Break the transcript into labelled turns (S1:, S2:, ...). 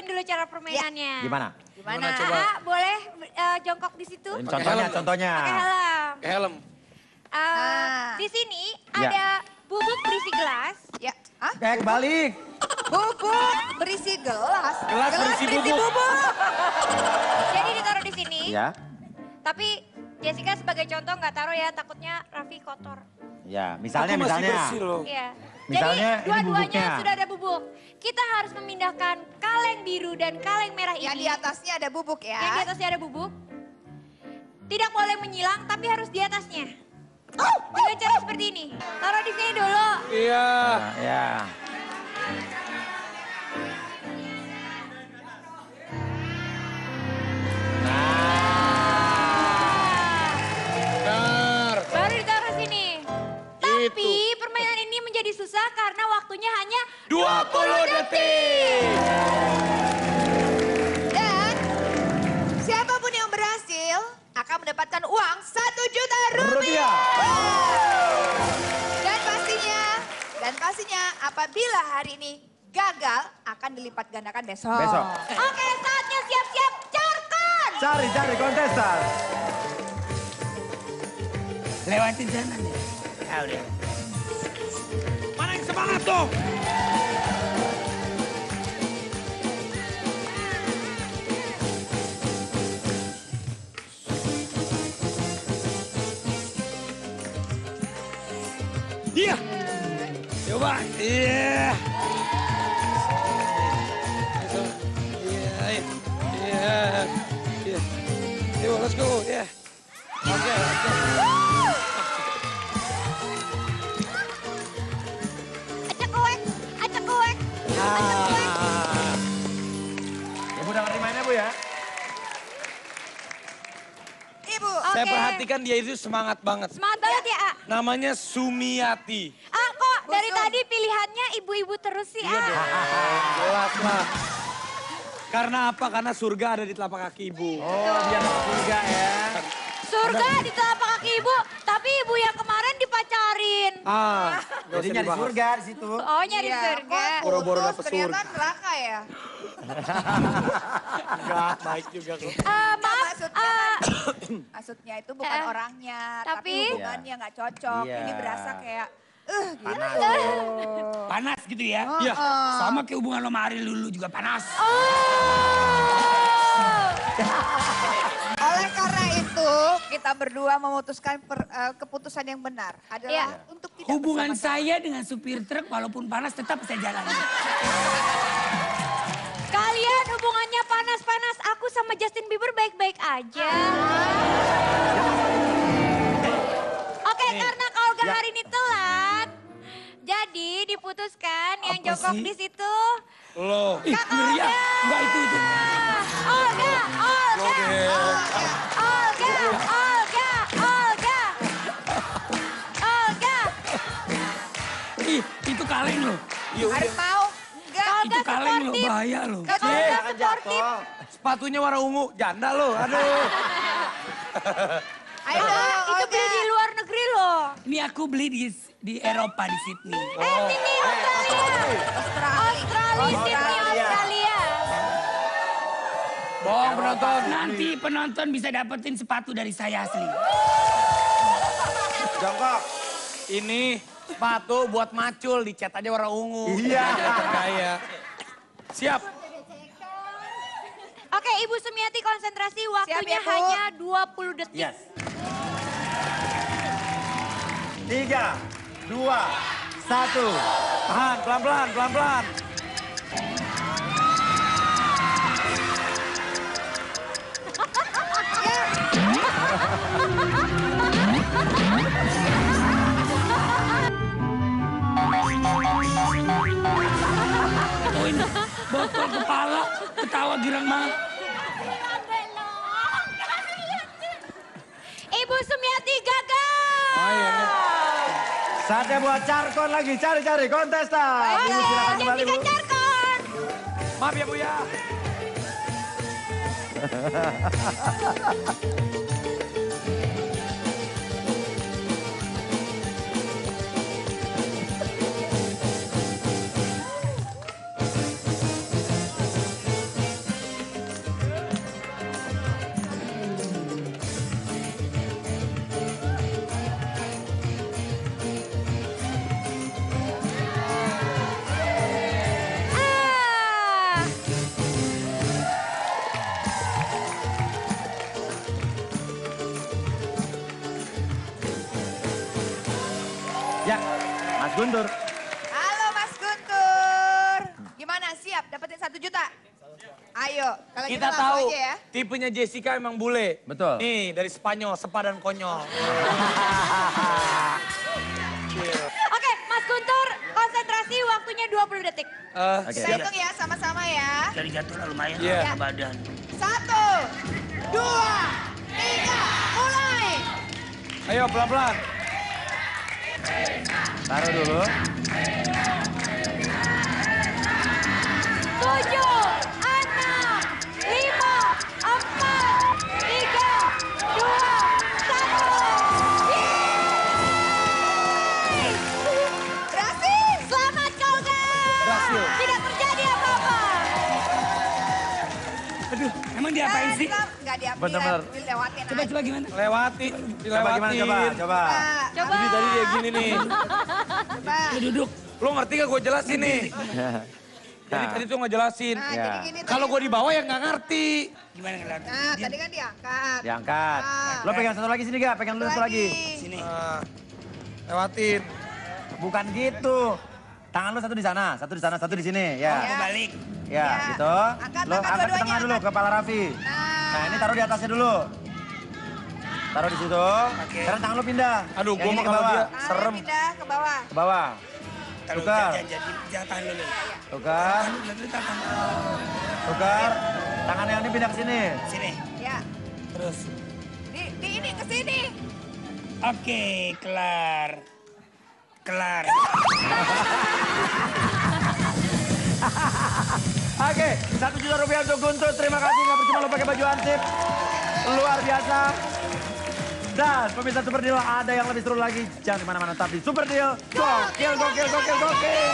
S1: jelasin dulu cara permainannya.
S2: Gimana?
S1: Gimana? Aa, boleh jongkok di situ?
S2: Contohnya.
S1: Pakai helm.
S3: Pakai helm.
S1: Di sini ada bubuk berisi gelas.
S4: Ya.
S2: Kayak kebalik.
S4: Bubuk berisi gelas.
S3: Gelas berisi bubuk.
S1: Jadi ditaruh di sini.
S2: Ya.
S1: Tapi Jessica sebagai contoh nggak taruh ya, takutnya Raffi kotor.
S2: Ya, misalnya.
S3: Aku masih bersih loh.
S1: Iya.
S2: Misalnya
S1: Jadi dua-duanya
S2: bubuknya.
S1: sudah ada bubuk. Kita harus memindahkan kaleng biru dan kaleng merah ini.
S4: Yang di atasnya ada bubuk ya.
S1: Yang di atasnya ada bubuk. Tidak boleh menyilang, tapi harus di atasnya. Dengan cara seperti ini. Taruh di sini dulu.
S3: Iya.
S2: Ya.
S3: Benar.
S1: Baru ditaruh sini. Tapi permainan ini menjadi susah karena waktunya hanya
S3: 20 detik.
S4: Dan siapapun yang berhasil akan mendapatkan uang 1 juta rupiah. Dan pastinya apabila hari ini gagal akan dilipat gandakan besok.
S1: Oke, saatnya siap-siap jarkan.
S2: Cari kontestan.
S5: Lewatin sana nih. Ya udah.
S3: Mana yang semangat tuh? Iya. Coba. Iya. Iya. Yuk, let's go. Yeah. Oke.
S1: Acak kuek.
S2: Ibu udah ngerti mainnya, Bu ya?
S4: Ibu.
S3: Saya
S1: Oke.
S3: perhatikan dia itu semangat banget.
S1: Semangat banget ya, A.
S3: Namanya Sumiati.
S1: Kok dari tadi pilihannya ibu-ibu terus sih, A.
S3: Jelas lah. Karena apa? Karena surga ada di telapak kaki ibu.
S2: Oh, dia masuk surga ya.
S1: Surga di telapak kaki ibu, tapi ibu yang kemarin dipacarin.
S2: Jadi nyari surga di situ.
S1: Oh, nyari surga.
S3: Boro-boro
S4: Putus,
S3: dapet
S4: ternyata
S3: surga.
S4: neraka ya.
S3: Enggak, baik juga kok.
S1: Maaf,
S4: Maksudnya itu bukan orangnya, tapi
S1: Tapi-
S4: hubungannya nggak cocok.
S2: Iya.
S4: Ini berasa kayak, gitu.
S5: Panas gitu ya.
S3: Iya.
S5: Sama kayak hubungan lo sama Ari Lulu juga panas.
S4: Oleh karena itu, kita berdua memutuskan keputusan yang benar. Adalah untuk tidak
S5: Hubungan
S4: bersama-sama.
S5: saya dengan supir truk walaupun panas tetap saya jalani.
S1: Kalian hubungannya panas-panas, aku sama Justin Bieber baik-baik aja. Oke, karena kau gak hari ini telat, jadi diputuskan yang
S3: Apa
S1: jongkok
S3: sih?
S1: di situ.
S3: Loh.
S5: Ih, ngeri ya. Enggak itu.
S1: Olga.
S5: Ih, itu kaleng loh.
S4: Harus mau? Enggak.
S5: Itu kaleng loh, bahaya loh.
S1: Olga sportif.
S3: Sepatunya warna ungu, janda loh. Aduh.
S4: Ayo,
S1: Itu beli di luar negeri loh.
S5: Ini aku beli di Eropa, di Sydney.
S1: Sydney, Australia. Sydney, Australia.
S3: Bohong penonton.
S5: Nanti penonton bisa dapetin sepatu dari saya asli.
S2: Jongkok.
S3: Ini sepatu buat macul, dicat aja warna ungu.
S2: Iya.
S3: Jangan percaya. Siap.
S1: Oke, Ibu Sumiati konsentrasi, waktunya
S4: Ibu.
S1: hanya 20 detik.
S2: Yes. 3, 2, 1.
S3: Tahan, pelan-pelan, pelan-pelan.
S5: Oh ini, botol kepala, ketawa girang banget.
S1: Ibu Sumiati gagal.
S2: Saatnya buat Carkon lagi, cari-cari kontestan. Ibu silakan kembali, Bu.
S1: Jessica Carkon.
S3: Maaf ya Bu ya.
S2: Ya, Mas Guntur.
S4: Halo Mas Guntur. Gimana, siap dapetin 1 juta? Ayo, kalau gitu
S3: Kita
S4: langsung
S3: tahu
S4: aja ya.
S3: tipenya Jessica emang bule.
S2: Betul.
S3: Nih dari Spanyol, sepadan konyol.
S1: Oke, Mas Guntur, konsentrasi waktunya 20 detik.
S2: Oke.
S4: Kita hitung ya sama-sama ya.
S5: Dari jatuh lah lumayan
S3: Iya.
S5: ke badan.
S4: 1, 2, 3, mulai.
S3: Ayo pelan-pelan.
S2: Taruh dulu.
S1: 7, 6, 5, 4, 3, 2, 1.
S4: Berhasil.
S1: Selamat kau guys.
S3: Berhasil.
S1: Tidak terjadi apa-apa.
S5: Aduh, emang diapain sih?
S4: Enggak diambil,
S2: Bener-bener.
S4: dilewatin
S5: Coba,
S4: aja.
S5: coba gimana?
S3: Lewati,
S2: Coba
S3: dilewatin.
S2: gimana coba? Coba.
S1: Coba.
S3: Jadi tadi dia gini nih.
S4: Coba.
S5: Lu duduk.
S3: Lo ngerti gak gue jelasin nih? Jadi tadi tuh ngejelasin.
S4: Nah,
S2: Ya.
S4: jadi gini.
S3: Kalau gue
S4: tadi.
S3: di bawah ya nggak ngerti.
S5: Gimana ngeliat?
S4: Nah, tadi kan diangkat.
S2: Diangkat.
S4: Ah.
S2: Lo pegang satu lagi sini gak? Pegang dulu satu lagi.
S5: Sini.
S3: Nah, lewatin.
S2: Bukan gitu. Tangan lo satu di sana, satu di sana, satu di sini. Ya.
S5: Aku balik.
S2: Ya,
S4: Ya.
S2: gitu.
S4: Angkat,
S2: Lo
S4: angkat
S2: angkat ke
S4: dua-duanya,
S2: tengah dulu,
S4: angkat.
S2: kepala Raffi.
S4: Nah.
S2: Nah, ini taruh di atasnya dulu. Taruh di situ. Sekarang tangan lo pindah.
S3: Aduh,
S2: Yang
S3: gua
S2: ini
S3: mah
S2: ke
S3: kalau
S2: bawah.
S3: dia-
S4: Tangannya
S3: serem.
S4: pindah ke bawah.
S2: Ke bawah.
S5: Kalau
S2: Tukar.
S5: jangan tahan dulu.
S2: Tukar.
S5: Tahan.
S2: Tukar. Tangan yang ini pindah ke sini.
S5: Sini.
S4: Ya.
S5: Terus.
S4: Di ini ke sini.
S5: Oke, kelar. Kelar.
S2: Oke, 1 juta rupiah untuk Guntur. Terima kasih, nggak percuma lo pakai baju ansip. Luar biasa. Dan pemirsa Super Deal ada yang lebih seru lagi. Jangan kemana-mana, tapi Super Deal. Gokil, gokil, gokil, gokil.